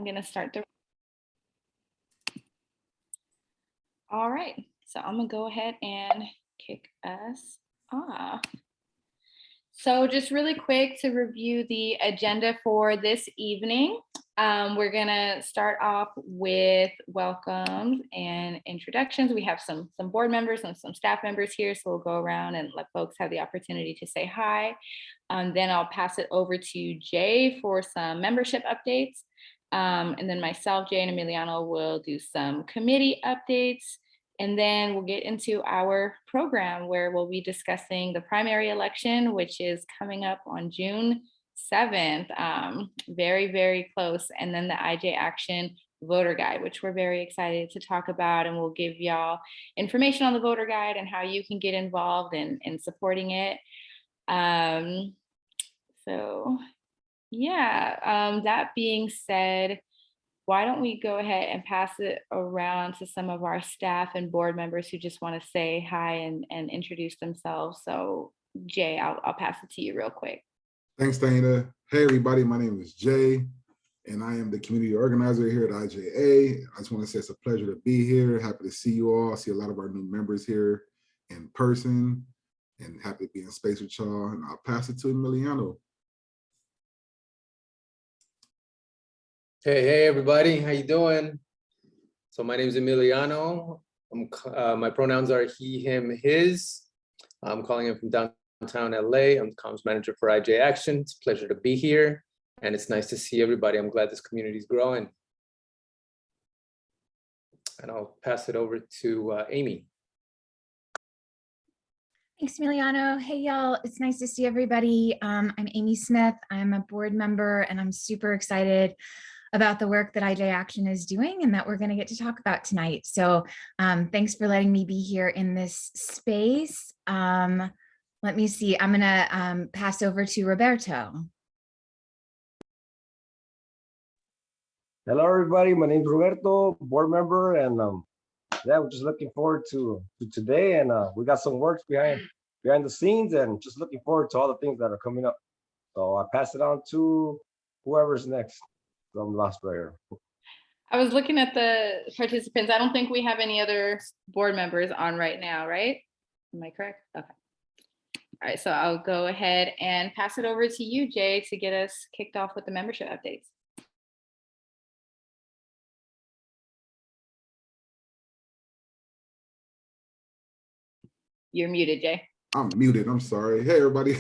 I'm going to start the. All right, so I'm gonna go ahead and kick us off. So just really quick to review the agenda for this evening. We're gonna start off with welcomes and introductions. We have some board members and some staff members here, so we'll go around and let folks have the opportunity to say hi. Then I'll pass it over to Jay for some membership updates. And then myself, Jay, and Emiliano will do some committee updates. And then we'll get into our program where we'll be discussing the primary election, which is coming up on June 7th, very, very close. And then the IJ Action voter guide, which we're very excited to talk about. And we'll give y'all information on the voter guide and how you can get involved in supporting it. So yeah, that being said, why don't we go ahead and pass it around to some of our staff and board members who just want to say hi and introduce themselves. So Jay, I'll pass it to you real quick. Thanks, Dana. Hey, everybody, my name is Jay, and I am the community organizer here at IJA. I just want to say it's a pleasure to be here. Happy to see you all. I see a lot of our new members here in person, and happy to be in space with y'all. And I'll pass it to Emiliano. Hey, everybody, how you doing? So my name is Emiliano. My pronouns are he, him, his. I'm calling in from downtown LA. I'm the comms manager for IJ Action. It's a pleasure to be here, and it's nice to see everybody. I'm glad this community is growing. And I'll pass it over to Amy. Thanks, Emiliano. Hey, y'all. It's nice to see everybody. I'm Amy Smith. I'm a board member, and I'm super excited about the work that IJ Action is doing and that we're going to get to talk about tonight. So thanks for letting me be here in this space. Let me see. I'm going to pass over to Roberto. Hello, everybody. My name is Roberto, board member, and yeah, we're just looking forward to today, and we got some works behind the scenes, and just looking forward to all the things that are coming up. So I pass it on to whoever's next. I'm lost right here. I was looking at the participants. I don't think we have any other board members on right now, right? Am I correct? Okay. All right, so I'll go ahead and pass it over to you, Jay, to get us kicked off with the membership updates. You're muted, Jay. I'm muted, I'm sorry. Hey, everybody.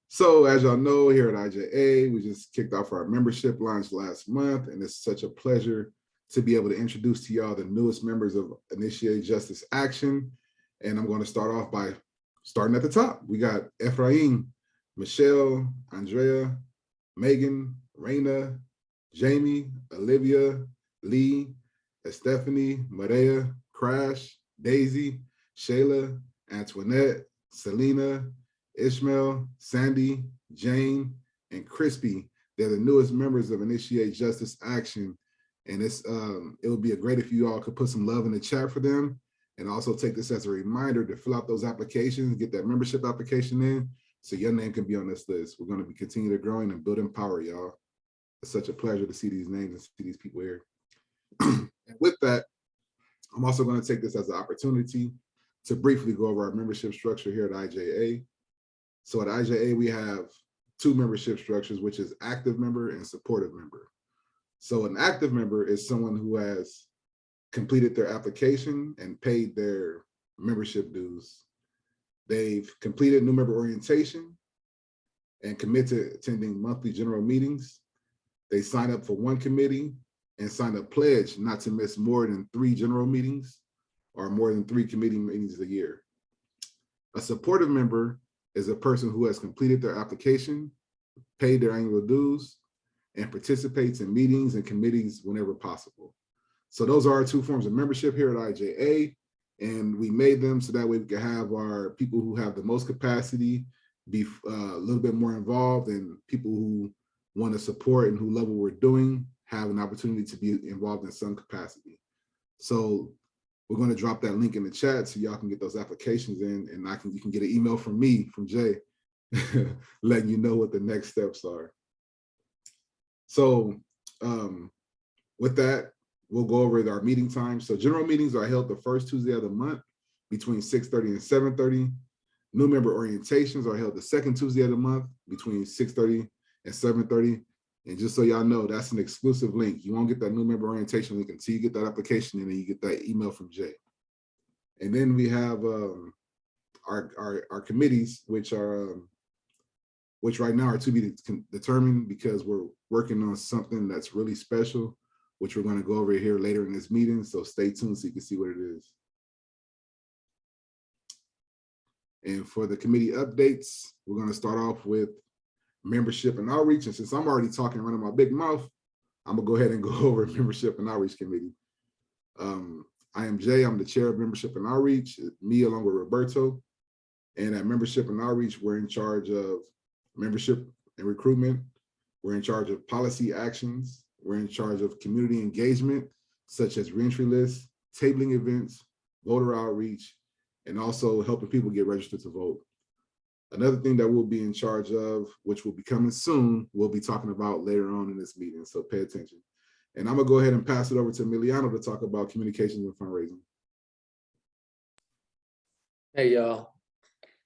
So as y'all know, here at IJA, we just kicked off our membership launch last month, and it's such a pleasure to be able to introduce to y'all the newest members of Initiate Justice Action. And I'm going to start off by starting at the top. We got Ephraim, Michelle, Andrea, Megan, Raina, Jamie, Olivia, Lee, Stephanie, Maria, Crash, Daisy, Shayla, Antoinette, Selena, Ishmael, Sandy, Jane, and Crispy. They're the newest members of Initiate Justice Action. And it would be great if you all could put some love in the chat for them, and also take this as a reminder to fill out those applications, get that membership application in, so your name can be on this list. We're going to be continue to growing and building power, y'all. It's such a pleasure to see these names and see these people here. And with that, I'm also going to take this as an opportunity to briefly go over our membership structure here at IJA. So at IJA, we have two membership structures, which is active member and supportive member. So an active member is someone who has completed their application and paid their membership dues. They've completed new member orientation and commit to attending monthly general meetings. They sign up for one committee and sign a pledge not to miss more than 3 general meetings or more than 3 committee meetings a year. A supportive member is a person who has completed their application, paid their annual dues, and participates in meetings and committees whenever possible. So those are our 2 forms of membership here at IJA, and we made them so that way we can have our people who have the most capacity be a little bit more involved, and people who want to support and who love what we're doing have an opportunity to be involved in some capacity. So we're going to drop that link in the chat so y'all can get those applications in, and you can get an email from me, from Jay, letting you know what the next steps are. So With that, we'll go over our meeting times. So general meetings are held the first Tuesday of the month between 6:30 and 7:30. New member orientations are held the second Tuesday of the month between 6:30 and 7:30. And just so y'all know, that's an exclusive link. You won't get that new member orientation link until you get that application and then you get that email from Jay. And then we have our committees, which right now are to be determined because we're working on something that's really special, which we're going to go over here later in this meeting. So stay tuned so you can see what it is. And for the committee updates, we're going to start off with membership and outreach. And since I'm already talking, running my big mouth, I'm gonna go ahead and go over membership and outreach committee. I am Jay, I'm the chair of membership and outreach, me along with Roberto. And at membership and outreach, we're in charge of membership and recruitment. We're in charge of policy actions. We're in charge of community engagement, such as reentry lists, tabling events, voter outreach, and also helping people get registered to vote. Another thing that we'll be in charge of, which will be coming soon, we'll be talking about later on in this meeting, so pay attention. And I'm gonna go ahead and pass it over to Emiliano to talk about communications and fundraising. Hey, y'all.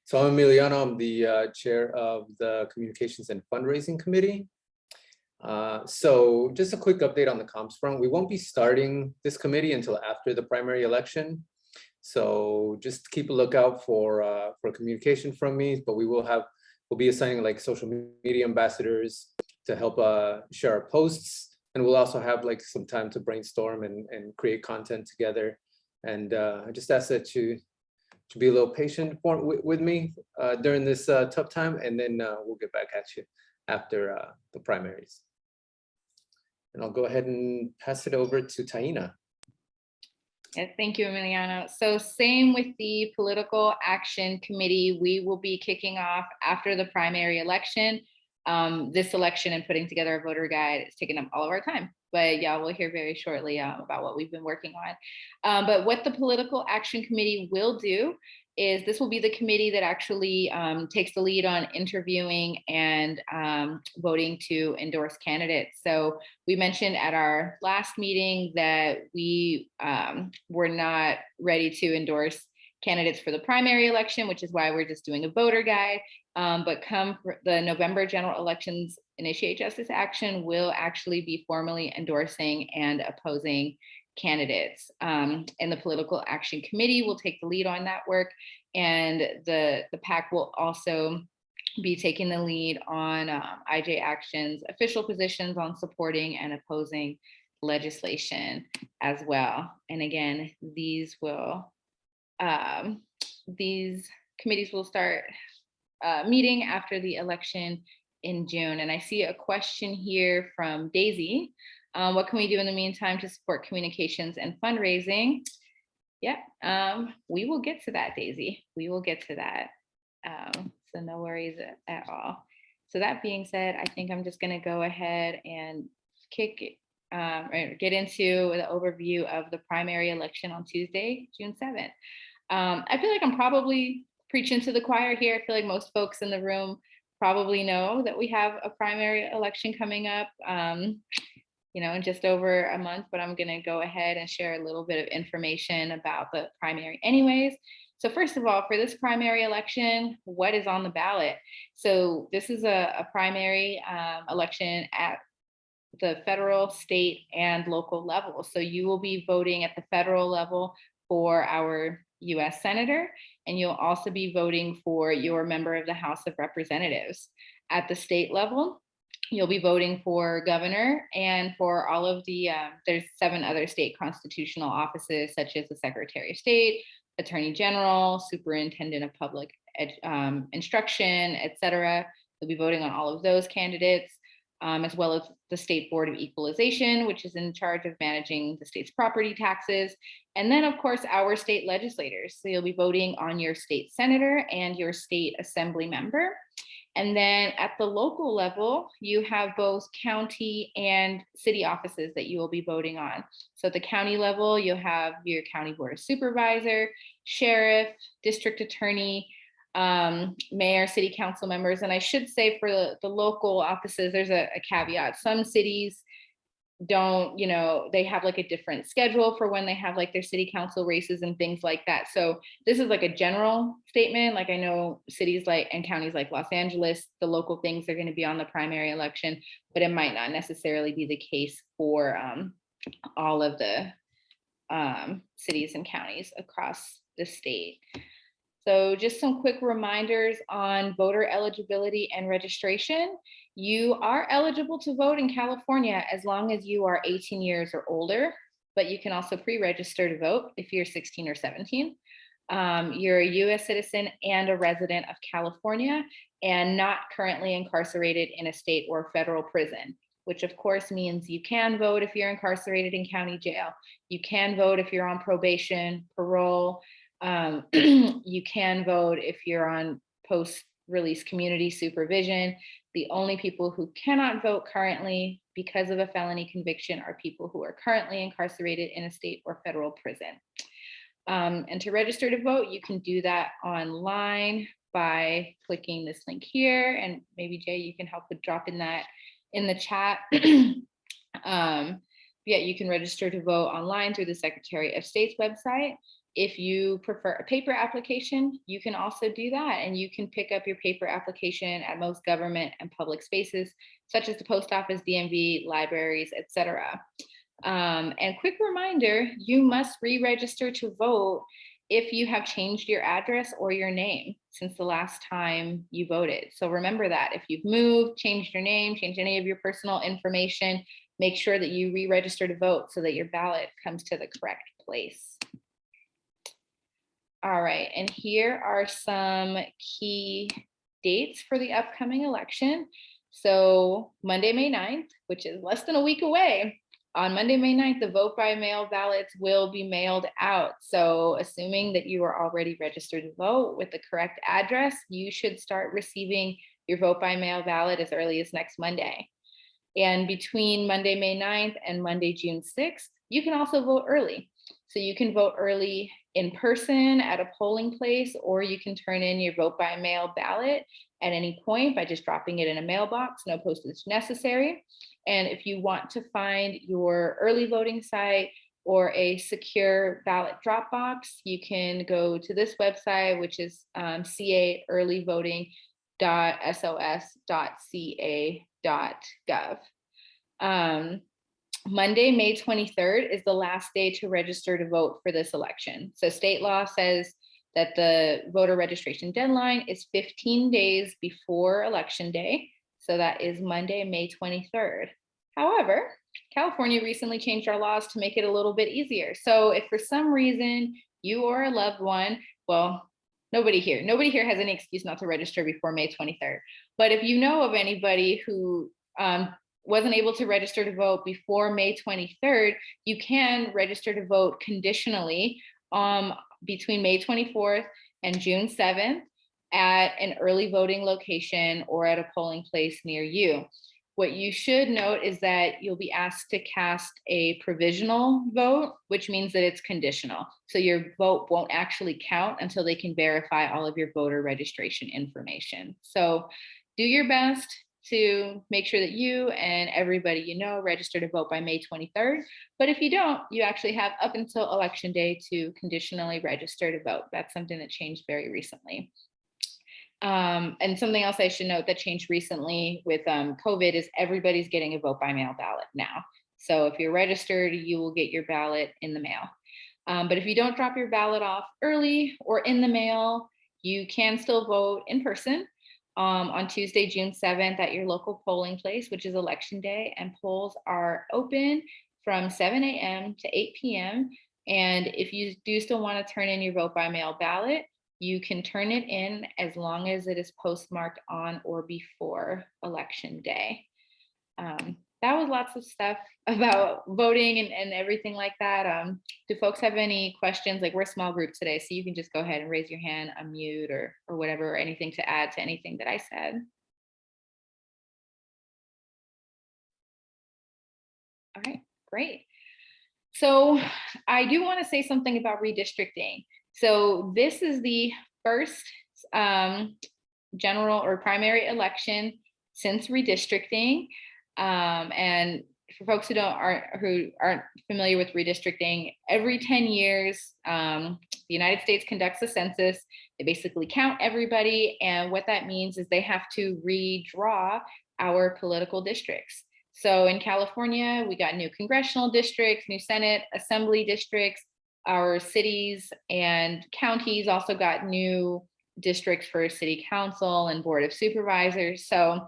So I'm Emiliano, I'm the chair of the Communications and Fundraising Committee. So just a quick update on the comms front. We won't be starting this committee until after the primary election. So just keep a lookout for communication from me, but we'll be assigning like social media ambassadors to help share our posts. And we'll also have like some time to brainstorm and create content together. And I just ask that you to be a little patient with me during this tough time, and then we'll get back at you after the primaries. And I'll go ahead and pass it over to Taina. Yes, thank you, Emiliano. So same with the Political Action Committee, we will be kicking off after the primary election. This election and putting together a voter guide is taking up all of our time, but y'all will hear very shortly about what we've been working on. But what the Political Action Committee will do is this will be the committee that actually takes the lead on interviewing and voting to endorse candidates. So we mentioned at our last meeting that we were not ready to endorse candidates for the primary election, which is why we're just doing a voter guide. But come the November general elections, Initiate Justice Action will actually be formally endorsing and opposing candidates. And the Political Action Committee will take the lead on that work. And the PAC will also be taking the lead on IJ Action's official positions on supporting and opposing legislation as well. And again, these committees will start meeting after the election in June. And I see a question here from Daisy. What can we do in the meantime to support communications and fundraising? Yeah, we will get to that, Daisy. We will get to that. So no worries at all. So that being said, I think I'm just gonna go ahead and get into the overview of the primary election on Tuesday, June 7th. I feel like I'm probably preaching to the choir here. I feel like most folks in the room probably know that we have a primary election coming up. In just over a month, but I'm gonna go ahead and share a little bit of information about the primary anyways. So first of all, for this primary election, what is on the ballot? So this is a primary election at the federal, state, and local level. So you will be voting at the federal level for our US Senator, and you'll also be voting for your member of the House of Representatives. At the state level, you'll be voting for governor and for all of the, there's 7 other state constitutional offices, such as the Secretary of State, Attorney General, Superintendent of Public Instruction, etc. You'll be voting on all of those candidates, as well as the State Board of Equalization, which is in charge of managing the state's property taxes. And then, of course, our state legislators. So you'll be voting on your state senator and your state assembly member. And then at the local level, you have both county and city offices that you will be voting on. So at the county level, you'll have your county board of supervisor, sheriff, district attorney, mayor, city council members. And I should say for the local offices, there's a caveat. Some cities don't, they have like a different schedule for when they have like their city council races and things like that. So this is like a general statement. Like, I know cities like and counties like Los Angeles, the local things are going to be on the primary election, but it might not necessarily be the case for all of the cities and counties across the state. So just some quick reminders on voter eligibility and registration. You are eligible to vote in California as long as you are 18 years or older, but you can also pre-register to vote if you're 16 or 17. You're a US citizen and a resident of California and not currently incarcerated in a state or federal prison, which of course means you can vote if you're incarcerated in county jail. You can vote if you're on probation, parole. You can vote if you're on post-release community supervision. The only people who cannot vote currently because of a felony conviction are people who are currently incarcerated in a state or federal prison. And to register to vote, you can do that online by clicking this link here. And maybe Jay, you can help with dropping that in the chat. Yeah, you can register to vote online through the Secretary of State's website. If you prefer a paper application, you can also do that, and you can pick up your paper application at most government and public spaces, such as the post office, DMV, libraries, etc. And quick reminder, you must re-register to vote if you have changed your address or your name since the last time you voted. So remember that if you've moved, changed your name, changed any of your personal information, make sure that you re-register to vote so that your ballot comes to the correct place. All right, and here are some key dates for the upcoming election. So Monday, May 9th, which is less than a week away. On Monday, May 9th, the vote by mail ballots will be mailed out. So assuming that you are already registered to vote with the correct address, you should start receiving your vote by mail ballot as early as next Monday. And between Monday, May 9th and Monday, June 6th, you can also vote early. So you can vote early in person at a polling place, or you can turn in your vote by mail ballot at any point by just dropping it in a mailbox, no postage necessary. And if you want to find your early voting site or a secure ballot drop box, you can go to this website, which is ca.sos.ca.gov. Monday, May 23rd is the last day to register to vote for this election. So state law says that the voter registration deadline is 15 days before election day. So that is Monday, May 23rd. However, California recently changed our laws to make it a little bit easier. So if for some reason you or a loved one, well, nobody here has any excuse not to register before May 23rd. But if you know of anybody who wasn't able to register to vote before May 23rd, you can register to vote conditionally between May 24th and June 7th at an early voting location or at a polling place near you. What you should note is that you'll be asked to cast a provisional vote, which means that it's conditional. So your vote won't actually count until they can verify all of your voter registration information. So do your best to make sure that you and everybody you know register to vote by May 23rd. But if you don't, you actually have up until election day to conditionally register to vote. That's something that changed very recently. And something else I should note that changed recently with COVID is everybody's getting a vote by mail ballot now. So if you're registered, you will get your ballot in the mail. But if you don't drop your ballot off early or in the mail, you can still vote in person on Tuesday, June 7th at your local polling place, which is election day, and polls are open from 7 a.m. to 8 p.m. And if you do still want to turn in your vote by mail ballot, you can turn it in as long as it is postmarked on or before election day. That was lots of stuff about voting and everything like that. Do folks have any questions? Like, we're a small group today, so you can just go ahead and raise your hand, unmute, or whatever, or anything to add to anything that I said. All right, great. So I do want to say something about redistricting. So this is the first general or primary election since redistricting. And for folks who aren't familiar with redistricting, every 10 years, the United States conducts a census. They basically count everybody, and what that means is they have to redraw our political districts. So in California, we got new congressional districts, new Senate, Assembly districts. Our cities and counties also got new districts for city council and board of supervisors. So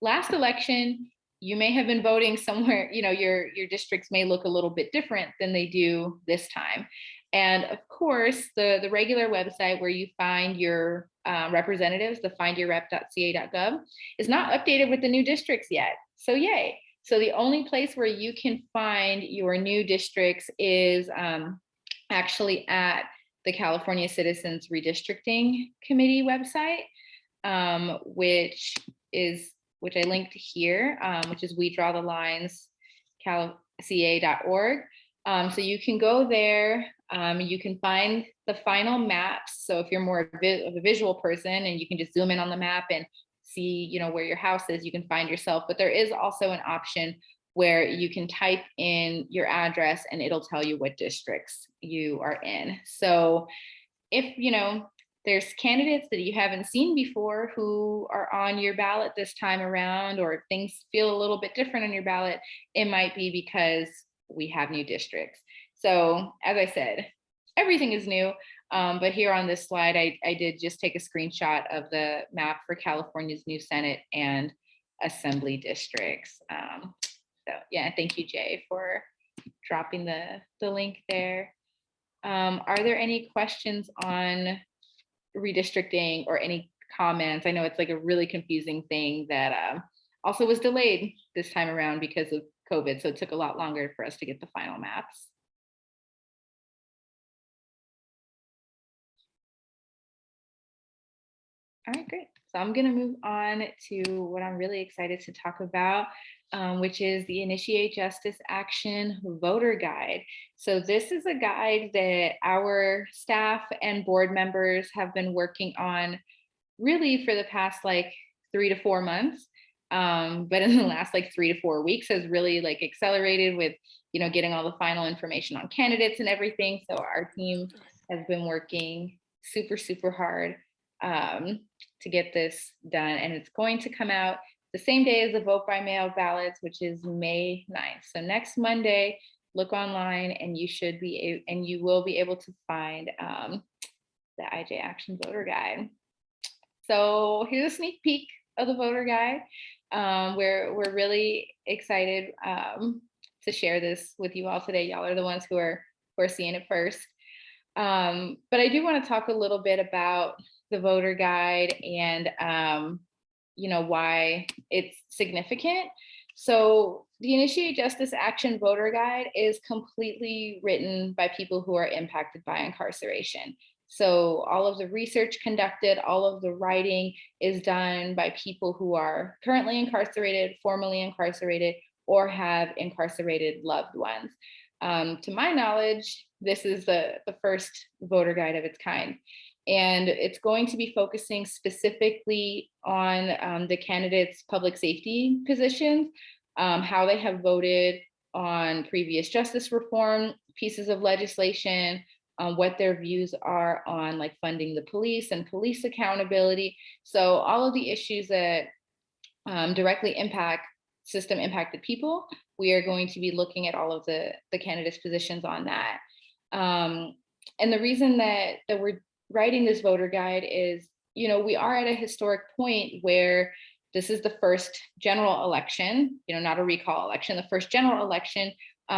last election, you may have been voting somewhere, your districts may look a little bit different than they do this time. And of course, the regular website where you find your representatives, the findyourrep.ca.gov, is not updated with the new districts yet. So yay. So the only place where you can find your new districts is actually at the California Citizens Redistricting Committee website, which I linked here, which is wedrawthelines.ca.org. So you can go there, you can find the final maps. So if you're more of a visual person and you can just zoom in on the map and see, where your house is, you can find yourself. But there is also an option where you can type in your address and it'll tell you what districts you are in. So if, there's candidates that you haven't seen before who are on your ballot this time around, or if things feel a little bit different on your ballot, it might be because we have new districts. So as I said, everything is new. But here on this slide, I did just take a screenshot of the map for California's new Senate and Assembly districts. So yeah, thank you, Jay, for dropping the link there. Are there any questions on redistricting or any comments? I know it's like a really confusing thing that also was delayed this time around because of COVID. So it took a lot longer for us to get the final maps. All right, great. So I'm going to move on to what I'm really excited to talk about, which is the Initiate Justice Action Voter Guide. So this is a guide that our staff and board members have been working on really for the past 3 to 4 months. But in the last 3 to 4 weeks has really accelerated with, getting all the final information on candidates and everything. So our team has been working super, super hard to get this done, and it's going to come out the same day as the vote by mail ballots, which is May 9th. So next Monday, look online and you will be able to find the IJ Action Voter Guide. So here's a sneak peek of the voter guide. We're really excited to share this with you all today. Y'all are the ones who are seeing it first. But I do want to talk a little bit about the voter guide and why it's significant. So the Initiate Justice Action Voter Guide is completely written by people who are impacted by incarceration. So all of the research conducted, all of the writing is done by people who are currently incarcerated, formerly incarcerated, or have incarcerated loved ones. To my knowledge, this is the first voter guide of its kind. And it's going to be focusing specifically on the candidates' public safety positions, how they have voted on previous justice reform pieces of legislation, what their views are on funding the police and police accountability. So all of the issues that directly impact system impacted people, we are going to be looking at all of the candidates' positions on that. And the reason that we're writing this voter guide is, we are at a historic point where this is the first general election, not a recall election, the first general election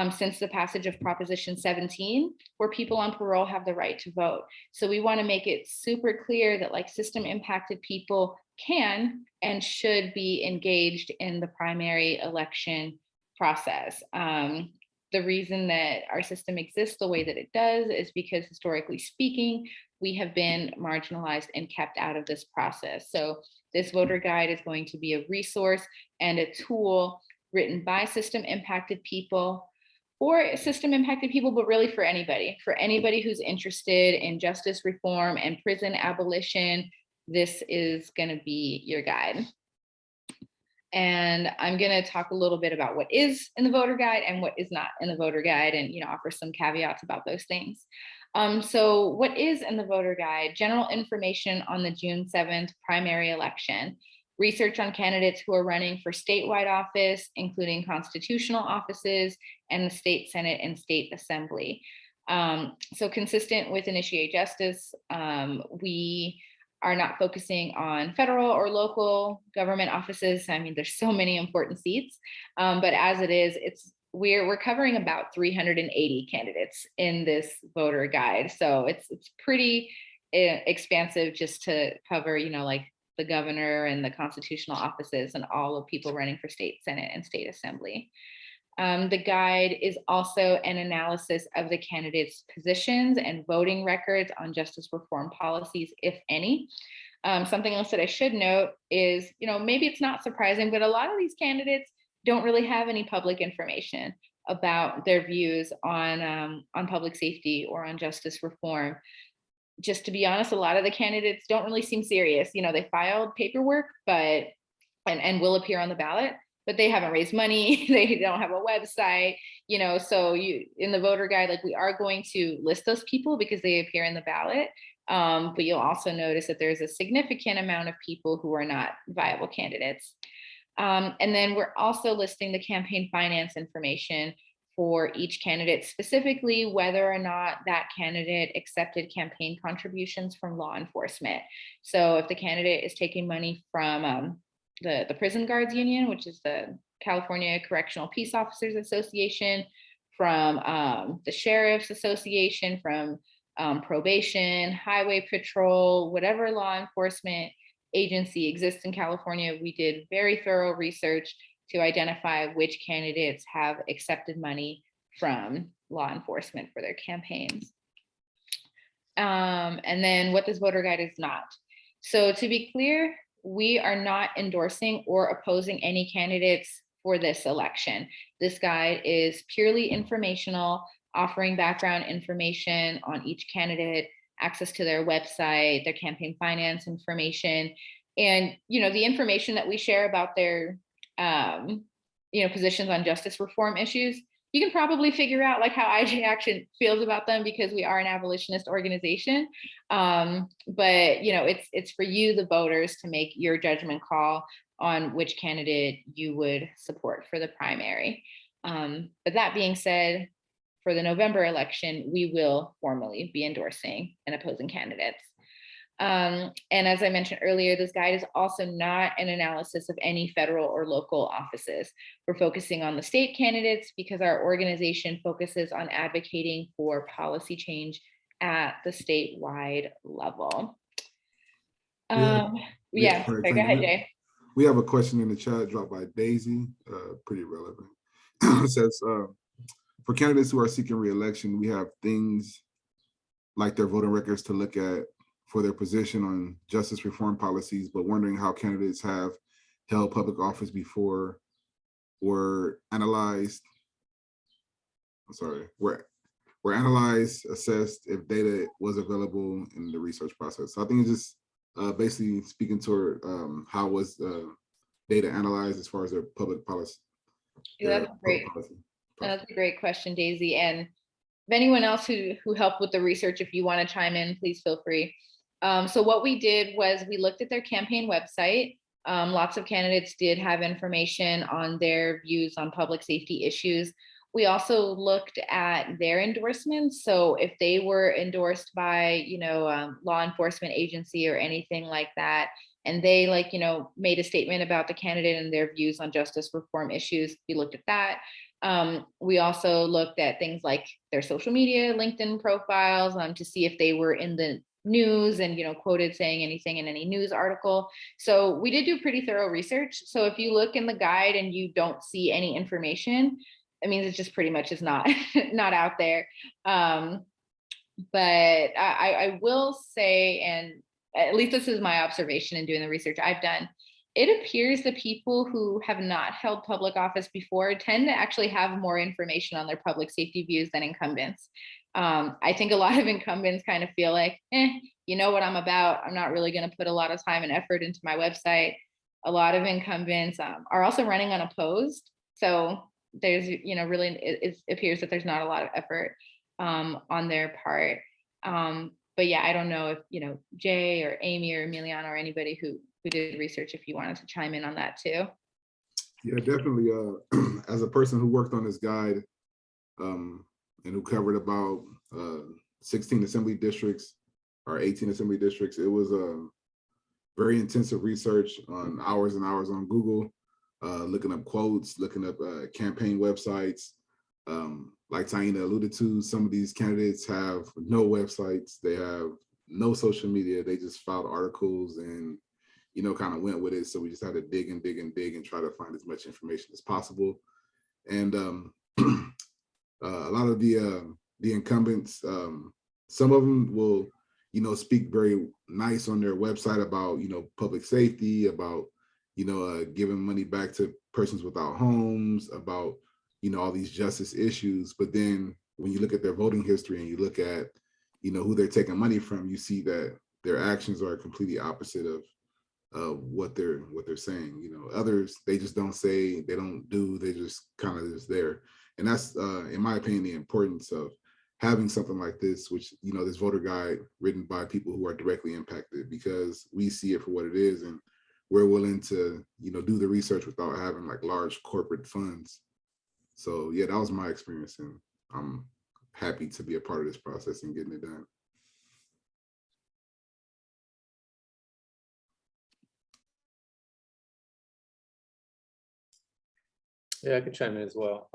since the passage of Proposition 17, where people on parole have the right to vote. So we want to make it super clear that system impacted people can and should be engaged in the primary election process. The reason that our system exists the way that it does is because, historically speaking, we have been marginalized and kept out of this process. So this voter guide is going to be a resource and a tool written by system impacted people, for system impacted people, but really for anybody who's interested in justice reform and prison abolition. This is going to be your guide. And I'm going to talk a little bit about what is in the voter guide and what is not in the voter guide, and offer some caveats about those things. So what is in the voter guide? General information on the June 7th primary election, research on candidates who are running for statewide office, including constitutional offices and the state Senate and state assembly. So consistent with Initiate Justice, we are not focusing on federal or local government offices. I mean, there's so many important seats, but as it is, we're covering about 380 candidates in this voter guide. So it's pretty expansive just to cover, like the governor and the constitutional offices and all of people running for state Senate and state assembly. The guide is also an analysis of the candidates' positions and voting records on justice reform policies, if any. Something else that I should note is, maybe it's not surprising, but a lot of these candidates don't really have any public information about their views on public safety or on justice reform. Just to be honest, a lot of the candidates don't really seem serious. They filed paperwork, but and will appear on the ballot, but they haven't raised money. They don't have a website, so in the voter guide, like, we are going to list those people because they appear in the ballot. But you'll also notice that there's a significant amount of people who are not viable candidates. And then we're also listing the campaign finance information for each candidate, specifically whether or not that candidate accepted campaign contributions from law enforcement. So if the candidate is taking money from the Prison Guards Union, which is the California Correctional Peace Officers Association, from the Sheriff's Association, from probation, highway patrol, whatever law enforcement agency exists in California, we did very thorough research to identify which candidates have accepted money from law enforcement for their campaigns. And then what this voter guide is not. So to be clear, we are not endorsing or opposing any candidates for this election. This guide is purely informational, offering background information on each candidate, access to their website, their campaign finance information, and the information that we share about their positions on justice reform issues. You can probably figure out like how IJ Action feels about them because we are an abolitionist organization. But it's for you, the voters, to make your judgment call on which candidate you would support for the primary. But that being said, for the November election, we will formally be endorsing and opposing candidates. And as I mentioned earlier, this guide is also not an analysis of any federal or local offices. We're focusing on the state candidates because our organization focuses on advocating for policy change at the statewide level. Sorry, go ahead, Jay. We have a question in the chat dropped by Daisy, pretty relevant. It says, for candidates who are seeking re-election, we have things like their voting records to look at for their position on justice reform policies, but wondering how candidates have held public office before were analyzed, assessed if data was available in the research process. So I think it's just basically speaking toward how was data analyzed as far as their public policy. Yeah, that's great. That's a great question, Daisy. And if anyone else who helped with the research, if you want to chime in, please feel free. So what we did was we looked at their campaign website. Lots of candidates did have information on their views on public safety issues. We also looked at their endorsements. So if they were endorsed by, law enforcement agency or anything like that, and they made a statement about the candidate and their views on justice reform issues, we looked at that. We also looked at things like their social media, LinkedIn profiles, to see if they were in the news and quoted saying anything in any news article. So we did do pretty thorough research. So if you look in the guide and you don't see any information, it means it just pretty much is not out there. But I will say, and at least this is my observation in doing the research I've done, it appears the people who have not held public office before tend to actually have more information on their public safety views than incumbents. I think a lot of incumbents kind of feel like, you know what I'm about. I'm not really going to put a lot of time and effort into my website. a lot of incumbents are also running unopposed. So there's, really, it appears that there's not a lot of effort on their part. But yeah, I don't know if, Jay or Amy or Emiliano or anybody who did research, if you wanted to chime in on that too. Yeah, definitely. As a person who worked on this guide and who covered about 16 assembly districts or 18 assembly districts, it was very intensive research on hours and hours on Google, looking up quotes, looking up campaign websites. Like Taina alluded to, some of these candidates have no websites, they have no social media, they just filed articles and kind of went with it. So we just had to dig and dig and dig and try to find as much information as possible. And a lot of the incumbents, some of them will, speak very nice on their website about, public safety, about, giving money back to persons without homes, about, all these justice issues. But then when you look at their voting history and you look at, who they're taking money from, you see that their actions are completely opposite of what they're saying. Others, they just don't say, they don't do, they just kind of just there. And that's in my opinion the importance of having something like this, which this voter guide written by people who are directly impacted, because we see it for what it is and we're willing to do the research without having like large corporate funds. So yeah, that was my experience, and I'm happy to be a part of this process and getting it done. Yeah, I could chime in as well.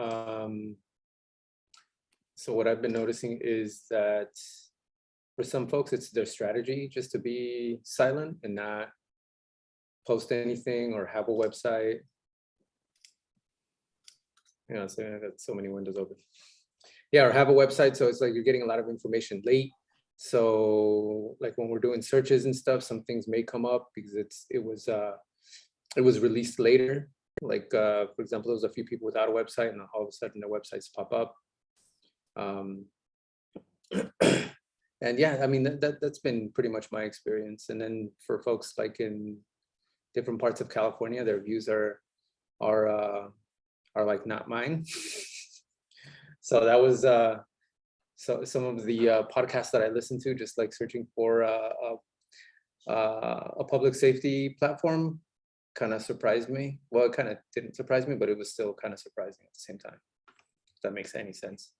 So what I've been noticing is that for some folks, it's their strategy just to be silent and not post anything or have a website. So I got so many windows open. Yeah, or have a website. So it's like you're getting a lot of information late. So like when we're doing searches and stuff, some things may come up because it was released later. Like for example, there was a few people without a website, and all of a sudden their websites pop up. And yeah, I mean that's been pretty much my experience. And then for folks like in different parts of California, their views are like not mine. So that was so some of the podcasts that I listened to, just like searching for a public safety platform, kind of surprised me. Well, it kind of didn't surprise me, but it was still kind of surprising at the same time, if that makes any sense.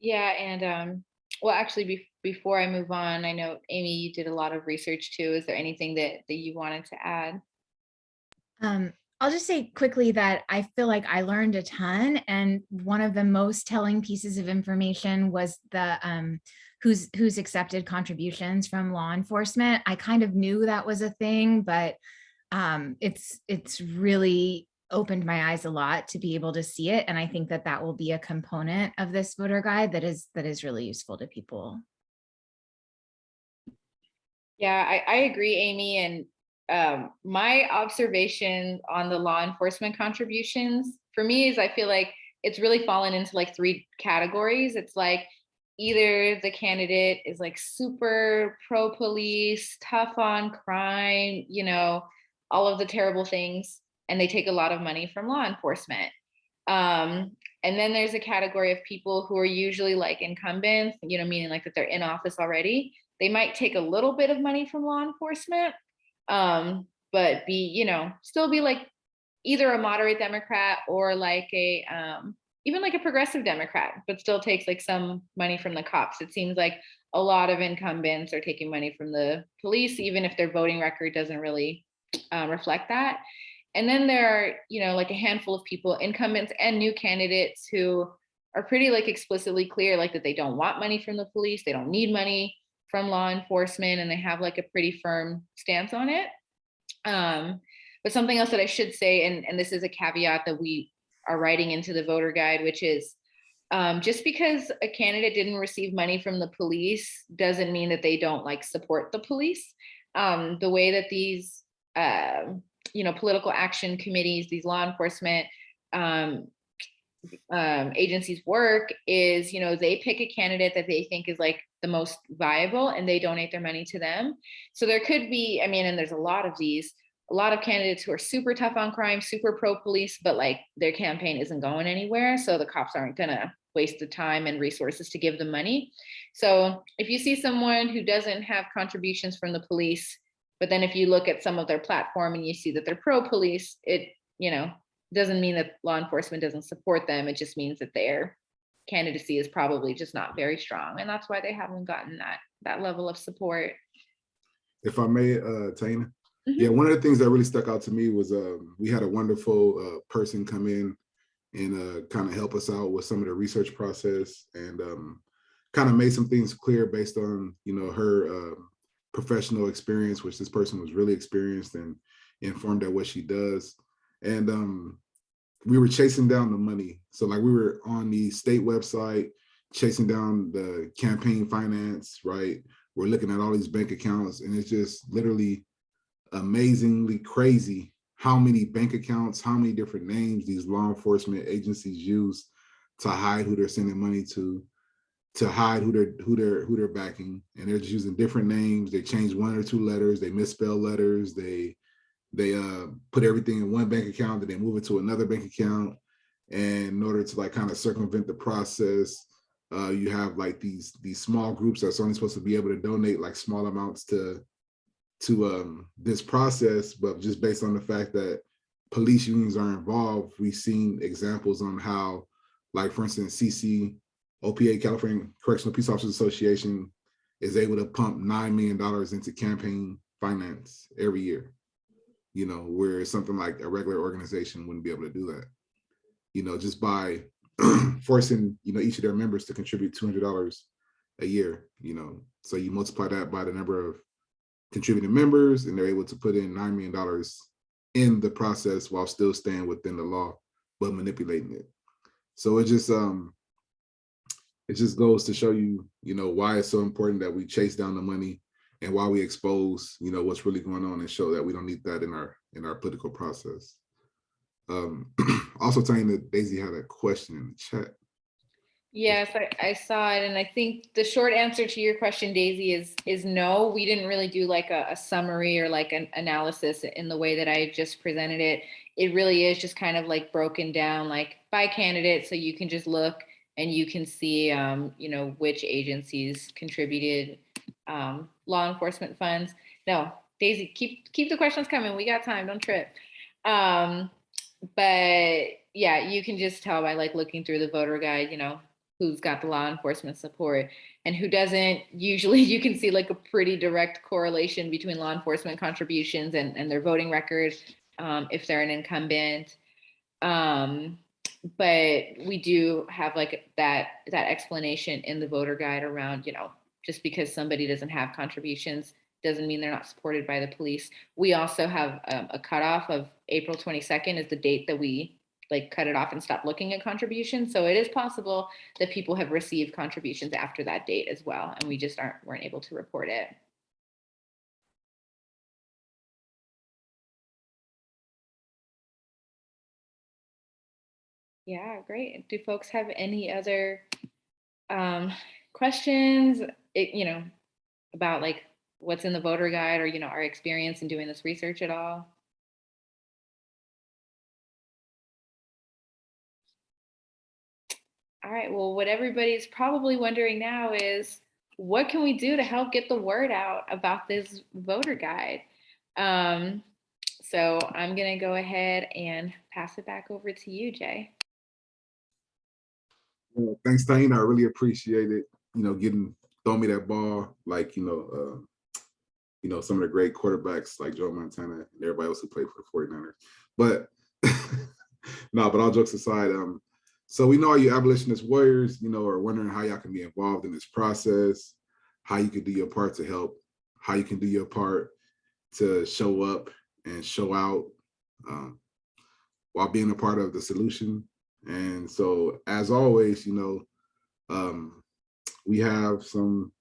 Yeah, and well, actually, before I move on, I know Amy, you did a lot of research too. Is there anything that you wanted to add? I'll just say quickly that I feel like I learned a ton, and one of the most telling pieces of information was the who's accepted contributions from law enforcement. I kind of knew that was a thing, but it's really opened my eyes a lot to be able to see it, and I think that will be a component of this voter guide that is really useful to people. Yeah, I agree, Amy. And my observation on the law enforcement contributions for me is I feel like it's really fallen into like 3 categories. It's like either the candidate is like super pro police, tough on crime, all of the terrible things, and they take a lot of money from law enforcement. And then there's a category of people who are usually like incumbents, meaning like that they're in office already. They might take a little bit of money from law enforcement, but still be like either a moderate Democrat or like a even like a progressive Democrat, but still takes like some money from the cops. It seems like a lot of incumbents are taking money from the police, even if their voting record doesn't really reflect that. And then there are, like a handful of people, incumbents and new candidates, who are pretty like explicitly clear, like that they don't want money from the police, they don't need money from law enforcement, and they have like a pretty firm stance on it. But something else that I should say, and this is a caveat that we are writing into the voter guide, which is just because a candidate didn't receive money from the police doesn't mean that they don't like support the police. The way that these political action committees, these law enforcement agencies work is, you know, they pick a candidate that they think is like the most viable and they donate their money to them. So there could be, I mean, and there's a lot of these, a lot of candidates who are super tough on crime, super pro police, but like their campaign isn't going anywhere. So the cops aren't gonna waste the time and resources to give them money. So if you see someone who doesn't have contributions from the police, but then if you look at some of their platform and you see that they're pro police, it, you know, doesn't mean that law enforcement doesn't support them. It just means that their candidacy is probably just not very strong. And that's why they haven't gotten that level of support. If I may, Taina. Yeah, one of the things that really stuck out to me was we had a wonderful person come in and kind of help us out with some of the research process and kind of made some things clear based on, you know, her professional experience, which this person was really experienced and informed at what she does. And we were chasing down the money. So like we were on the state website, chasing down the campaign finance, right? We're looking at all these bank accounts and it's just literally amazingly crazy how many bank accounts, how many different names these law enforcement agencies use to hide who they're sending money to hide who they're backing. And they're just using different names. They change 1 or 2 letters, they misspell letters, they put everything in one bank account, then they move it to another bank account. And in order to like kind of circumvent the process, you have like these small groups that's only supposed to be able to donate like small amounts to this process, but just based on the fact that police unions are involved, we've seen examples on how, like for instance, OPA, California Correctional Peace Officers Association, is able to pump $9 million into campaign finance every year, you know, where something like a regular organization wouldn't be able to do that, you know, just by forcing, you know, each of their members to contribute $200 a year, you know. So you multiply that by the number of contributing members and they're able to put in $9 million in the process while still staying within the law, but manipulating it. So it just goes to show you, you know, why it's so important that we chase down the money and why we expose, you know, what's really going on and show that we don't need that in our political process. Also telling that Daisy had a question in the chat. Yes, I saw it. And I think the short answer to your question, Daisy, is no. We didn't really do like a summary or like an analysis in the way that I just presented it. It really is just kind of like broken down like by candidate. So you can just look and you can see, you know, which agencies contributed law enforcement funds. No, Daisy, keep the questions coming. We got time, don't trip. But yeah, you can just tell by like looking through the voter guide, you know, who's got the law enforcement support and who doesn't. Usually you can see like a pretty direct correlation between law enforcement contributions and their voting record if they're an incumbent. But we do have like that explanation in the voter guide around, you know, just because somebody doesn't have contributions doesn't mean they're not supported by the police. We also have a cutoff of April 22nd is the date that we like cut it off and stop looking at contributions. So it is possible that people have received contributions after that date as well. And we just weren't able to report it. Yeah, great. Do folks have any other questions, you know, about like what's in the voter guide or, you know, our experience in doing this research at all? All right, well, what everybody's probably wondering now is what can we do to help get the word out about this voter guide? So I'm gonna go ahead and pass it back over to you, Jay. Well, thanks, Taina. I really appreciate it. You know, throwing me that ball, like, you know, some of the great quarterbacks like Joe Montana and everybody else who played for the 49ers. But no, but all jokes aside, so we know all you abolitionist warriors, you know, are wondering how y'all can be involved in this process, how you can do your part to help, how you can do your part to show up and show out while being a part of the solution. And so, as always, you know, we have some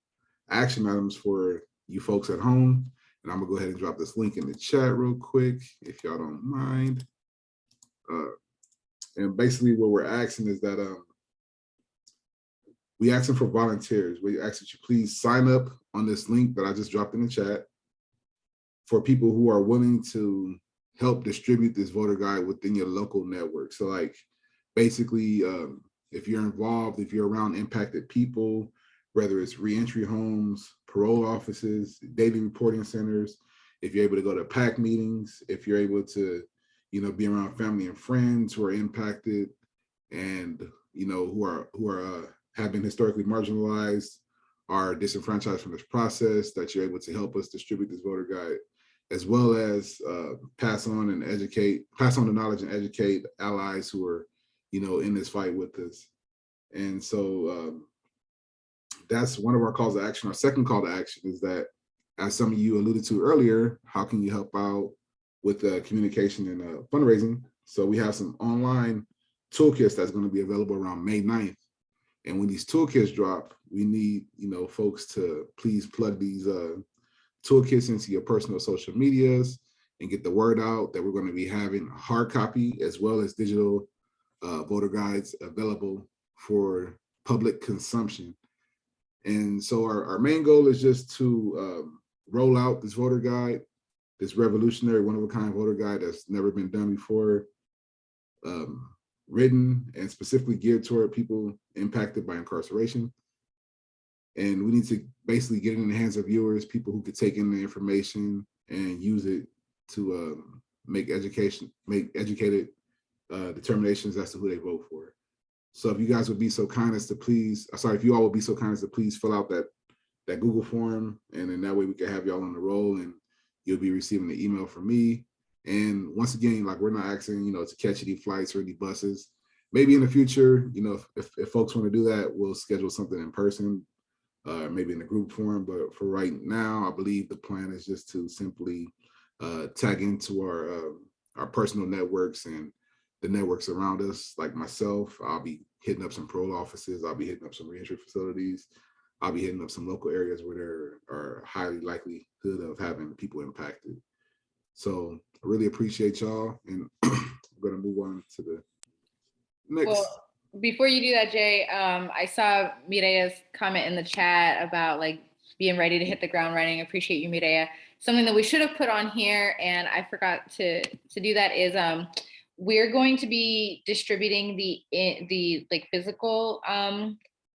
action items for you folks at home. And I'm gonna go ahead and drop this link in the chat real quick, if y'all don't mind. And basically what we're asking is that we asking for volunteers. We ask that you please sign up on this link that I just dropped in the chat for people who are willing to help distribute this voter guide within your local network. So like basically, if you're involved, if you're around impacted people, whether it's reentry homes, parole offices, daily reporting centers, if you're able to go to PAC meetings, if you're able to, be around family and friends who are impacted and, who have been historically marginalized, are disenfranchised from this process, that you're able to help us distribute this voter guide, as well as pass on the knowledge and educate allies who are, in this fight with us. And so that's one of our calls to action. Our second call to action is that, as some of you alluded to earlier, how can you help out with communication and fundraising? So we have some online toolkits that's going to be available around May 9th. And when these toolkits drop, we need, folks to please plug these toolkits into your personal social medias and get the word out that we're going to be having a hard copy as well as digital voter guides available for public consumption. And so our main goal is just to roll out this voter guide, this revolutionary one-of-a-kind voter guide that's never been done before, written and specifically geared toward people impacted by incarceration. And we need to basically get it in the hands of viewers, people who could take in the information and use it to make educated determinations as to who they vote for. So if you guys would be so kind as to if you all would be so kind as to please fill out that Google form, and then that way we can have y'all on the roll and you'll be receiving the email from me. And once again, like, we're not asking, to catch any flights or any buses. Maybe in the future, if folks want to do that, we'll schedule something in person, maybe in a group form. But for right now, I believe the plan is just to simply tag into our personal networks and the networks around us. Like myself, I'll be hitting up some parole offices. I'll be hitting up some reentry facilities. I'll be hitting up some local areas where there are highly likelihood of having people impacted. So I really appreciate y'all, and I'm going to move on to the next. Well, before you do that, Jay, I saw Mireya's comment in the chat about like being ready to hit the ground running. I appreciate you, Mireya. Something that we should have put on here, and I forgot to do that, is we're going to be distributing the like physical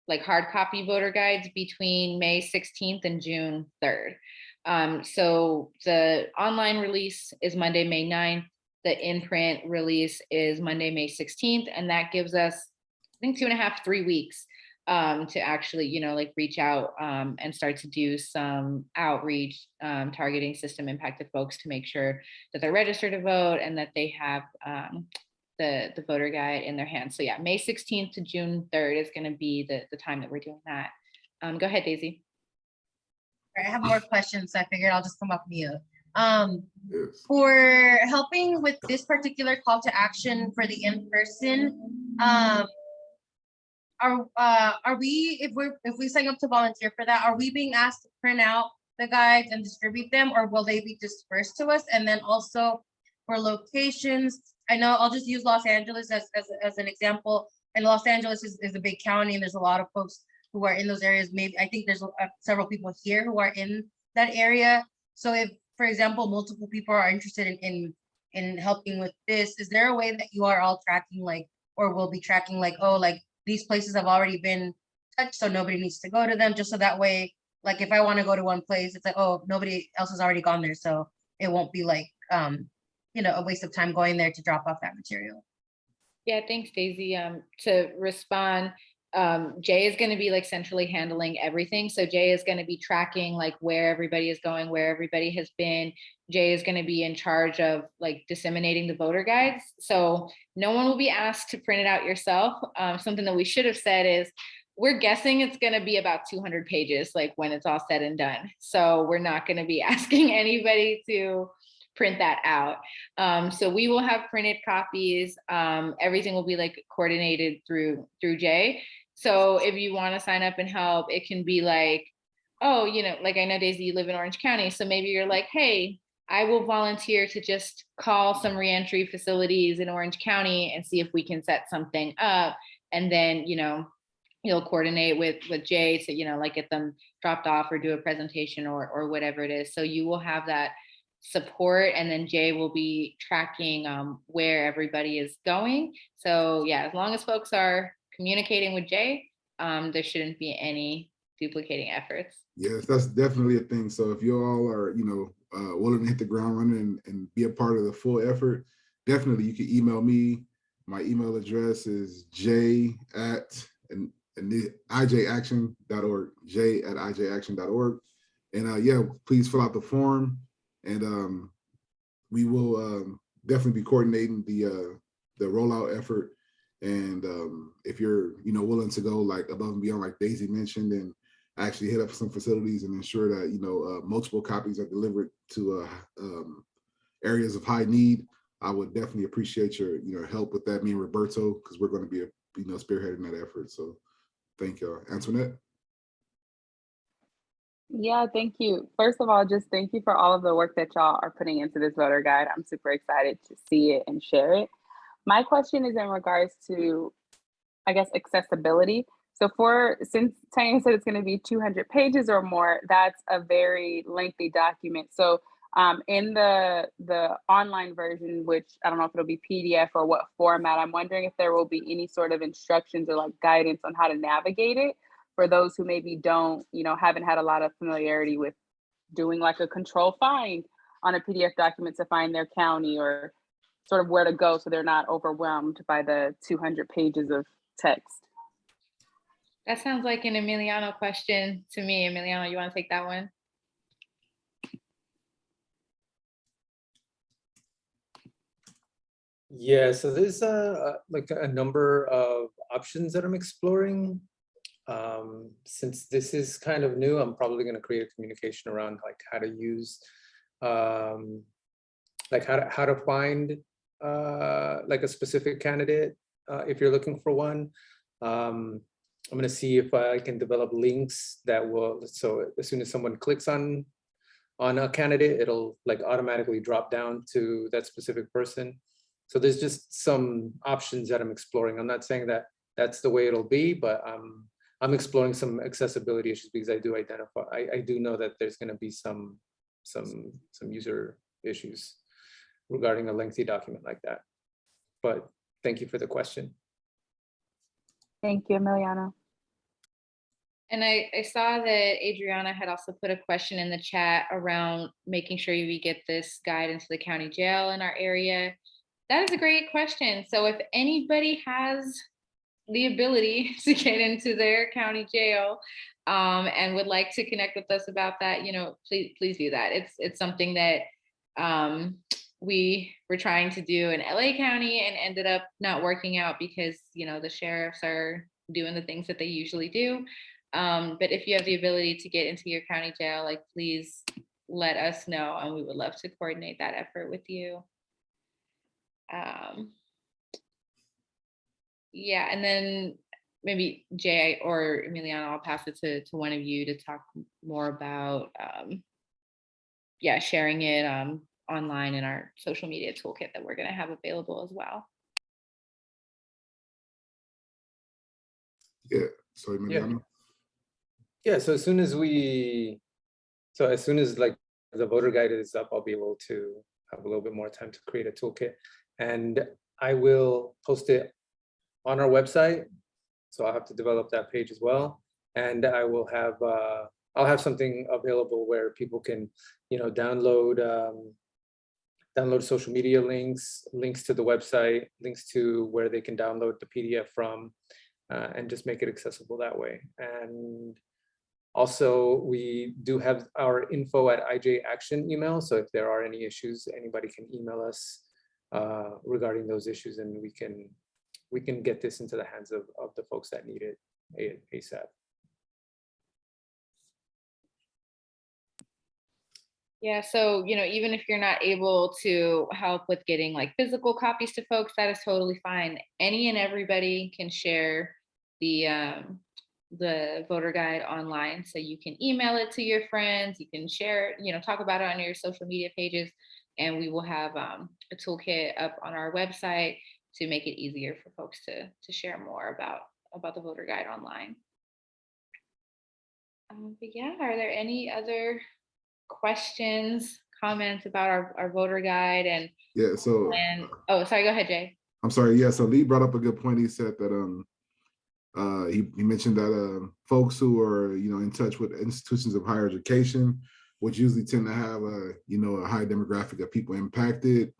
like hard copy voter guides between May 16th and June 3rd. So the online release is Monday, May 9th. The in-print release is Monday, May 16th. And that gives us, I think, 2.5, 3 weeks to actually, like reach out and start to do some outreach targeting system impacted folks to make sure that they're registered to vote and that they have the voter guide in their hands. So yeah, May 16th to June 3rd is going to be the time that we're doing that. Go ahead, Daisy. I have more questions, so I figured I'll just come up mute. Yes. For helping with this particular call to action for the in-person, are we, if we sign up to volunteer for that, are we being asked to print out the guides and distribute them, or will they be dispersed to us? And then also for locations, I know I'll just use Los Angeles as an example. And Los Angeles is a big county, and there's a lot of folks who are in those areas. Maybe I think there's several people here who are in that area. So if, for example, multiple people are interested in helping with this, is there a way that you are all tracking, like, or will be tracking, like, oh, like these places have already been touched, so nobody needs to go to them, just so that way, like if I want to go to one place, it's like, oh, nobody else has already gone there, so it won't be like a waste of time going there to drop off that material. Yeah, thanks, Daisy. To respond, Jay is going to be like centrally handling everything. So Jay is going to be tracking like where everybody is going, where everybody has been. Jay is going to be in charge of like disseminating the voter guides. So no one will be asked to print it out yourself. Something that we should have said is, we're guessing it's going to be about 200 pages, like when it's all said and done. So we're not going to be asking anybody to print that out. So we will have printed copies. Everything will be like coordinated through Jay. So if you want to sign up and help, it can be like, oh, like I know, Daisy, you live in Orange County. So maybe you're like, hey, I will volunteer to just call some reentry facilities in Orange County and see if we can set something up. And then, you'll coordinate with Jay to, like get them dropped off or do a presentation or whatever it is. So you will have that support, and then Jay will be tracking where everybody is going. So yeah, as long as folks are communicating with Jay, there shouldn't be any duplicating efforts. Yes, that's definitely a thing. So if you all are, willing to hit the ground running and be a part of the full effort, definitely you can email me. My email address is j@ijaction.org, j@ijaction.org. And yeah, please fill out the form, and we will definitely be coordinating the rollout effort. And if you're, willing to go like above and beyond, like Daisy mentioned, and actually hit up some facilities and ensure that multiple copies are delivered to areas of high need, I would definitely appreciate your help with that. Me and Roberto, because we're going to be spearheading that effort. So thank you, Antoinette. Yeah, thank you. First of all, just thank you for all of the work that y'all are putting into this voter guide. I'm super excited to see it and share it. My question is in regards to, I guess, accessibility. So since Tanya said it's going to be 200 pages or more, that's a very lengthy document. So in the online version, which I don't know if it'll be PDF or what format, I'm wondering if there will be any sort of instructions or like guidance on how to navigate it for those who maybe haven't had a lot of familiarity with doing like a control find on a PDF document to find their county, or sort of where to go so they're not overwhelmed by the 200 pages of text. That sounds like an Emiliano question to me. Emiliano, you want to take that one? Yeah, so there's like a number of options that I'm exploring. Since this is kind of new, I'm probably going to create a communication around like how to use, like how to find like a specific candidate if you're looking for one. I'm going to see if I can develop links that will, so as soon as someone clicks on a candidate, it'll like automatically drop down to that specific person. So there's just some options that I'm exploring. I'm not saying that that's the way it'll be, but I'm exploring some accessibility issues because I do identify, I do know that there's going to be some user issues regarding a lengthy document like that. But thank you for the question. Thank you, Emiliano. And I saw that Adriana had also put a question in the chat around making sure we get this guide into the county jail in our area. That is a great question. So if anybody has the ability to get into their county jail and would like to connect with us about that, please do that. It's something that we were trying to do in LA County and ended up not working out because, the sheriffs are doing the things that they usually do. But if you have the ability to get into your county jail, like, please let us know, and we would love to coordinate that effort with you. Yeah, and then maybe Jay or Emiliano, I'll pass it to one of you to talk more about, sharing it online in our social media toolkit that we're going to have available as well. Yeah, sorry, Emiliano. Yeah, so as soon as like the voter guide is up, I'll be able to have a little bit more time to create a toolkit, and I will post it on our website. So I'll have to develop that page as well. And I will have, I'll have something available where people can, download social media links to the website, links to where they can download the PDF from, and just make it accessible that way. And also, we do have our info@IJAction email. So if there are any issues, anybody can email us regarding those issues, and we can get this into the hands of the folks that need it ASAP. Yeah, so, even if you're not able to help with getting like physical copies to folks, that is totally fine. Any and everybody can share the the voter guide online. So you can email it to your friends, you can share, talk about it on your social media pages, and we will have a toolkit up on our website to make it easier for folks to share more about the voter guide online. But yeah, are there any other questions, comments about our voter guide and Yeah, so oh, sorry, go ahead, Jay. I'm sorry. Yeah, so Lee brought up a good point. He said that he mentioned that folks who are in touch with institutions of higher education, which usually tend to have a high demographic of people impacted,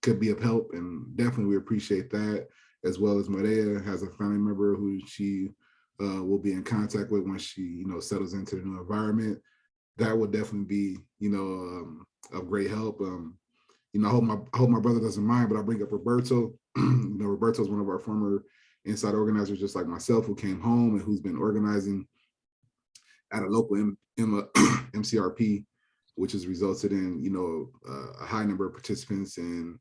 could be of help, and definitely we appreciate that. As well as Maria has a family member who she will be in contact with when she settles into the new environment. That would definitely be of great help. I hope my brother doesn't mind, but I bring up Roberto. Roberto is one of our former inside organizers, just like myself, who came home and who's been organizing at a local MCRP, which has resulted in a high number of participants in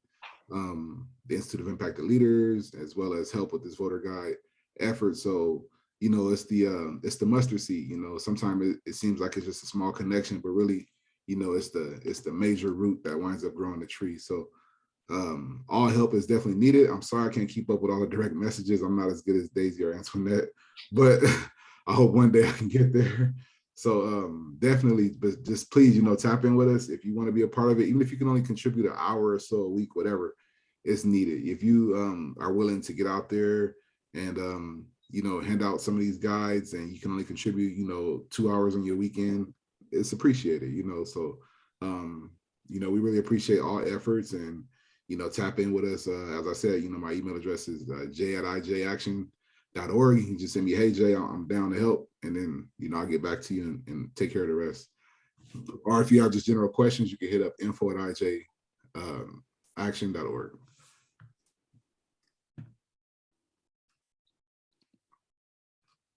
the Institute of Impacted Leaders, as well as help with this voter guide effort. So it's the mustard seed. Sometimes it seems like it's just a small connection, but really it's the major root that winds up growing the tree. So all help is definitely needed. I'm sorry I can't keep up with all the direct messages. I'm not as good as Daisy or Antoinette, but I hope one day I can get there. So definitely, but just please, tap in with us if you want to be a part of it. Even if you can only contribute an hour or so a week, whatever, it's needed. If you are willing to get out there and hand out some of these guides, and you can only contribute 2 hours on your weekend, it's appreciated. So we really appreciate all efforts, and tap in with us. As I said, my email address is j@ijaction.org. You can just send me, hey Jay, I'm down to help, and then I'll get back to you and take care of the rest. Or if you have just general questions, you can hit up info@ijaction.org.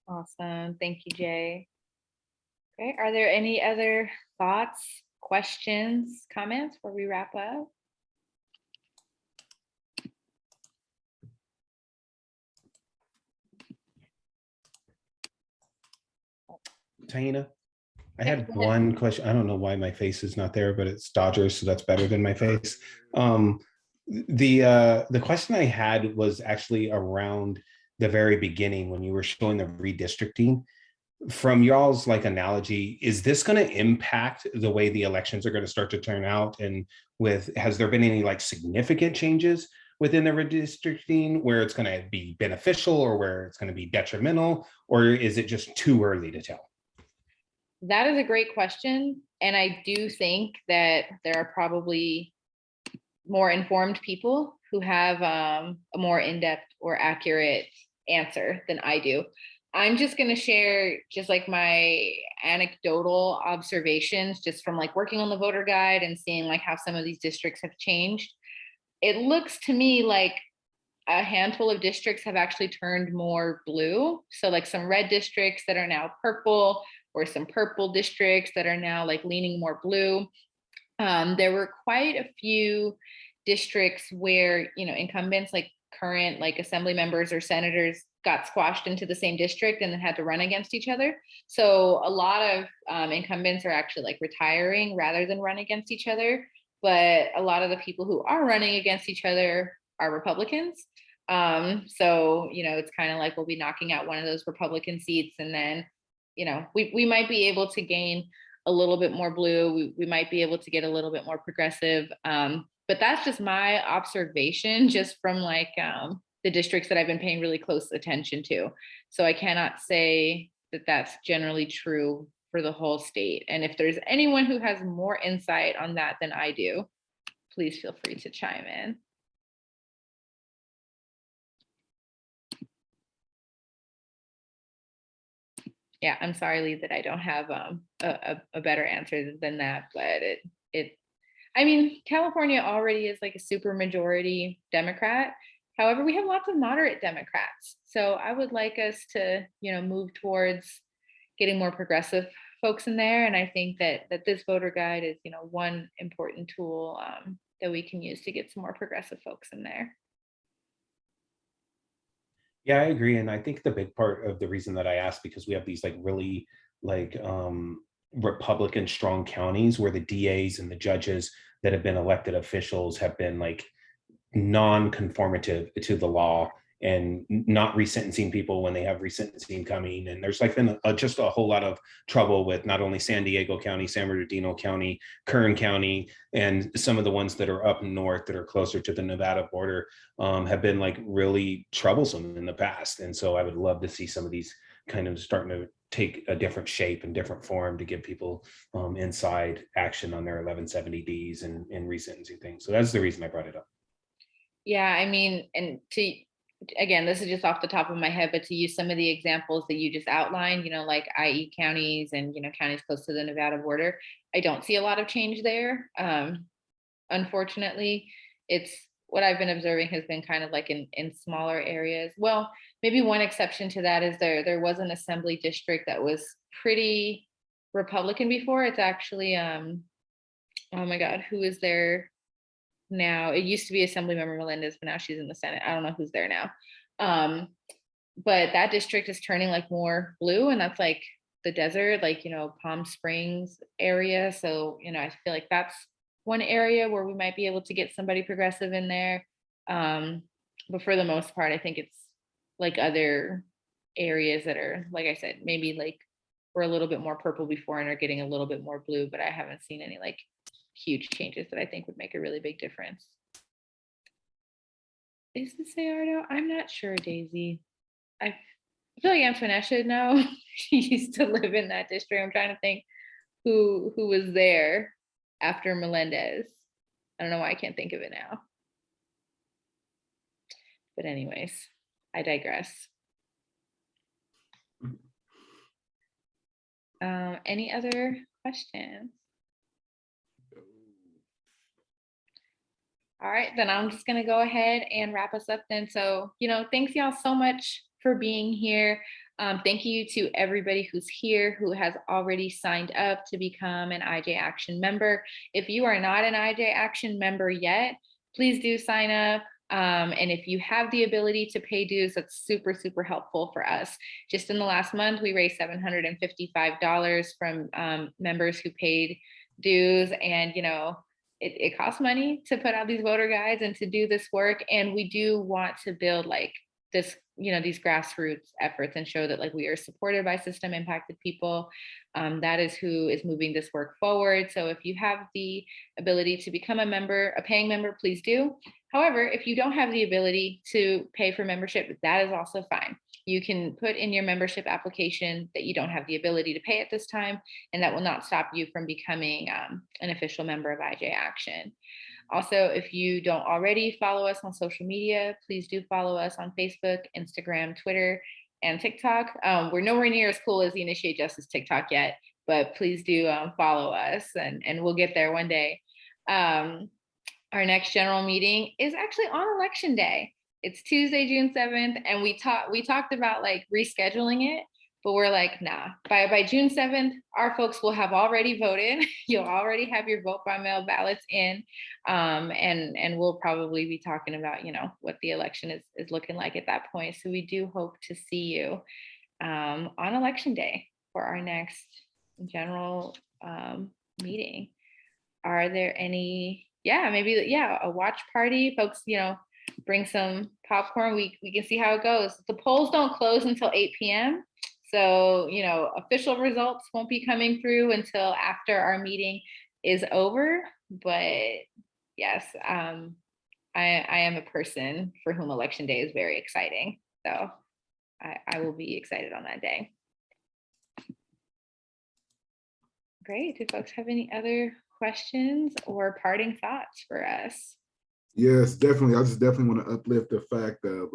Awesome. Thank you, Jay. Great. Are there any other thoughts, questions, comments before we wrap up? Taina, I had one question. I don't know why my face is not there, but it's Dodgers, so that's better than my face. The question I had was actually around the very beginning when you were showing the redistricting. From y'all's analogy, is this going to impact the way the elections are going to start to turn out? And has there been any significant changes within the redistricting where it's going to be beneficial or where it's going to be detrimental, or is it just too early to tell? That is a great question. And I do think that there are probably more informed people who have a more in-depth or accurate answer than I do. I'm just going to share just my anecdotal observations just from working on the voter guide and seeing how some of these districts have changed. It looks to me like a handful of districts have actually turned more blue. So some red districts that are now purple, or some purple districts that are now leaning more blue. There were quite a few districts where incumbents, current assembly members or senators, got squashed into the same district and then had to run against each other. So a lot of incumbents are actually retiring rather than run against each other. But a lot of the people who are running against each other are Republicans. So it's kind of we'll be knocking out one of those Republican seats, and then we might be able to gain a little bit more blue. We might be able to get a little bit more progressive. But that's just my observation, just from the districts that I've been paying really close attention to. So I cannot say that that's generally true for the whole state. And if there's anyone who has more insight on that than I do, please feel free to chime in. Yeah, I'm sorry, Lee, that I don't have a better answer than that, but I mean, California already is a super majority Democrat. However, we have lots of moderate Democrats. So I would like us to, move towards getting more progressive folks in there. And I think that this voter guide is, one important tool that we can use to get some more progressive folks in there. Yeah, I agree. And I think the big part of the reason that I asked, because we have these like really like Republican strong counties where the DAs and the judges that have been elected officials have been like non-conformative to the law and not resentencing people when they have resentencing coming. And there's like been just a whole lot of trouble with not only San Diego County, San Bernardino County, Kern County, and some of the ones that are up north that are closer to the Nevada border have been like really troublesome in the past. And so I would love to see some of these kind of starting to take a different shape and different form to give people inside action on their 1170Ds and resentencing things. So that's the reason I brought it up. Yeah, I mean, and to, again, this is just off the top of my head, but to use some of the examples that you just outlined, you know, like IE counties and, you know, counties close to the Nevada border, I don't see a lot of change there. Unfortunately, it's what I've been observing has been kind of like in smaller areas. Well, maybe one exception to that is there was an assembly district that was pretty Republican before. It's actually, oh my God, who is there now? It used to be Assemblymember Melendez, but now she's in the Senate. I don't know who's there now. But that district is turning like more blue, and that's like the desert, like, you know, Palm Springs area. So, you know, I feel like that's one area where we might be able to get somebody progressive in there. But for the most part, I think it's like other areas that are, like I said, maybe like were a little bit more purple before and are getting a little bit more blue, but I haven't seen any like huge changes that I think would make a really big difference. Is this Sayardo? I'm not sure, Daisy. I feel like Antoinette should know. She used to live in that district. I'm trying to think who was there after Melendez. I don't know why I can't think of it now. But anyways, I digress. Any other questions? All right, then I'm just gonna go ahead and wrap us up then. So, you know, thanks y'all so much for being here. Thank you to everybody who's here who has already signed up to become an IJ Action member. If you are not an IJ Action member yet, please do sign up. And if you have the ability to pay dues, that's super, super helpful for us. Just in the last month, we raised $755 from members who paid dues. And, you know, it costs money to put out these voter guides and to do this work. And we do want to build like this, you know, these grassroots efforts and show that like we are supported by system impacted people. That is who is moving this work forward. So if you have the ability to become a member, a paying member, please do. However, if you don't have the ability to pay for membership, that is also fine. You can put in your membership application that you don't have the ability to pay at this time, and that will not stop you from becoming an official member of IJ Action. Also, if you don't already follow us on social media, please do follow us on Facebook, Instagram, Twitter, and TikTok. We're nowhere near as cool as the Initiate Justice TikTok yet, but please do follow us, and we'll get there one day. Our next general meeting is actually on election day. It's Tuesday, June 7th, and we talked about like rescheduling it, but we're like, nah, by June 7th, our folks will have already voted. You'll already have your vote by mail ballots in, and we'll probably be talking about, you know, what the election is looking like at that point. So we do hope to see you on election day for our next general meeting. Are there any, maybe a watch party, folks, you know, bring some popcorn. We can see how it goes. The polls don't close until 8 p.m. So, you know, official results won't be coming through until after our meeting is over. But yes, I am a person for whom election day is very exciting. So I will be excited on that day. Great. Do folks have any other questions or parting thoughts for us? Yes, definitely. I just definitely want to uplift the fact of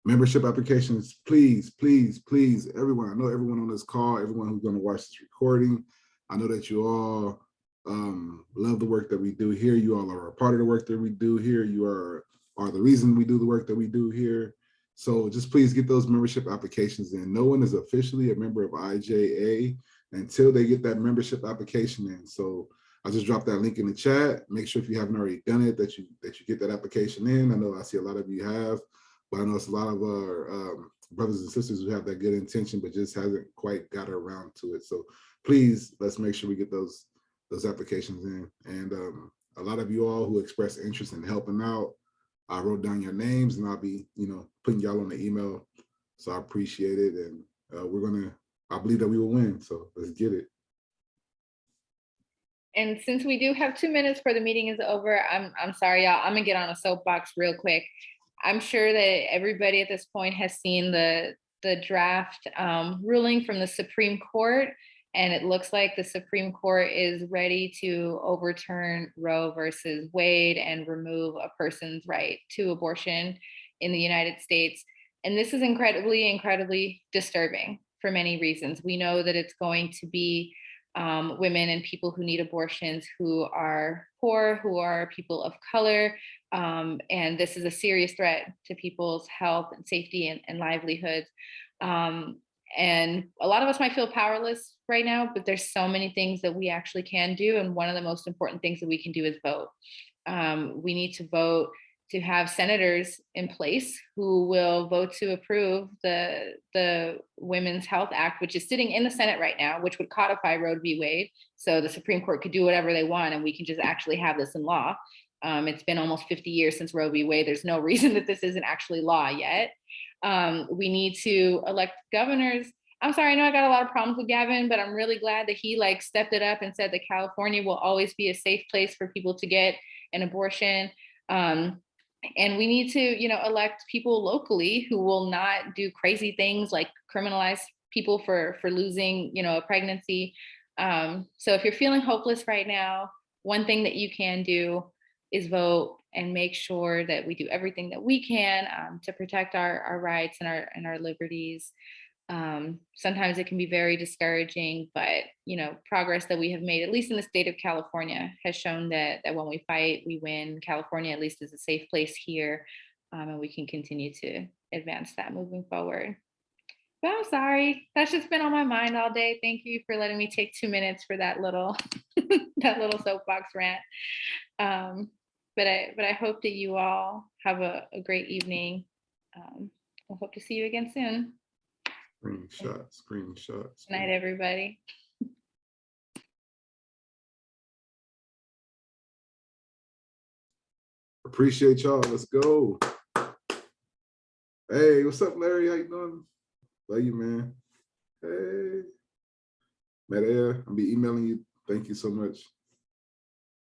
membership applications. Please, please, please, everyone. I know everyone on this call, everyone who's going to watch this recording. I know that you all love the work that we do here. You all are a part of the work that we do here. You are the reason we do the work that we do here. So just please get those membership applications in. No one is officially a member of IJA until they get that membership application in. So I'll just drop that link in the chat. Make sure if you haven't already done it, that you get that application in. I know I see a lot of you have. But I know it's a lot of our brothers and sisters who have that good intention, but just hasn't quite got around to it. So please, let's make sure we get those applications in. And a lot of you all who expressed interest in helping out, I wrote down your names, and I'll be, putting y'all on the email. So I appreciate it, and I believe that we will win. So let's get it. And since we do have 2 minutes before the meeting is over, I'm sorry, y'all. I'm gonna get on a soapbox real quick. I'm sure that everybody at this point has seen the draft ruling from the Supreme Court, and it looks like the Supreme Court is ready to overturn Roe versus Wade and remove a person's right to abortion in the United States. And this is incredibly, incredibly disturbing for many reasons. We know that it's going to be women and people who need abortions who are poor, who are people of color. And this is a serious threat to people's health and safety and livelihoods. And a lot of us might feel powerless right now, but there's so many things that we actually can do. And one of the most important things that we can do is vote. We need to vote to have senators in place who will vote to approve the Women's Health Act, which is sitting in the Senate right now, which would codify Roe v. Wade. So the Supreme Court could do whatever they want, and we can just actually have this in law. It's been almost 50 years since Roe v. Wade. There's no reason that this isn't actually law yet. We need to elect governors. I'm sorry, I know I got a lot of problems with Gavin, but I'm really glad that he stepped it up and said that California will always be a safe place for people to get an abortion. And we need to, elect people locally who will not do crazy things like criminalize people for losing, a pregnancy. So if you're feeling hopeless right now, one thing that you can do is vote and make sure that we do everything that we can to protect our rights and our liberties. Sometimes it can be very discouraging, but progress that we have made, at least in the state of California, has shown that when we fight, we win. California at least is a safe place here, and we can continue to advance that moving forward. But I'm sorry, that's just been on my mind all day. Thank you for letting me take 2 minutes for that little that little soapbox rant. But I hope that you all have a great evening. I hope to see you again soon. Screenshots. Good night, everybody. Appreciate y'all. Let's go. Hey, what's up, Larry? How you doing? Love you, man. Hey. Medea, I'll be emailing you. Thank you so much.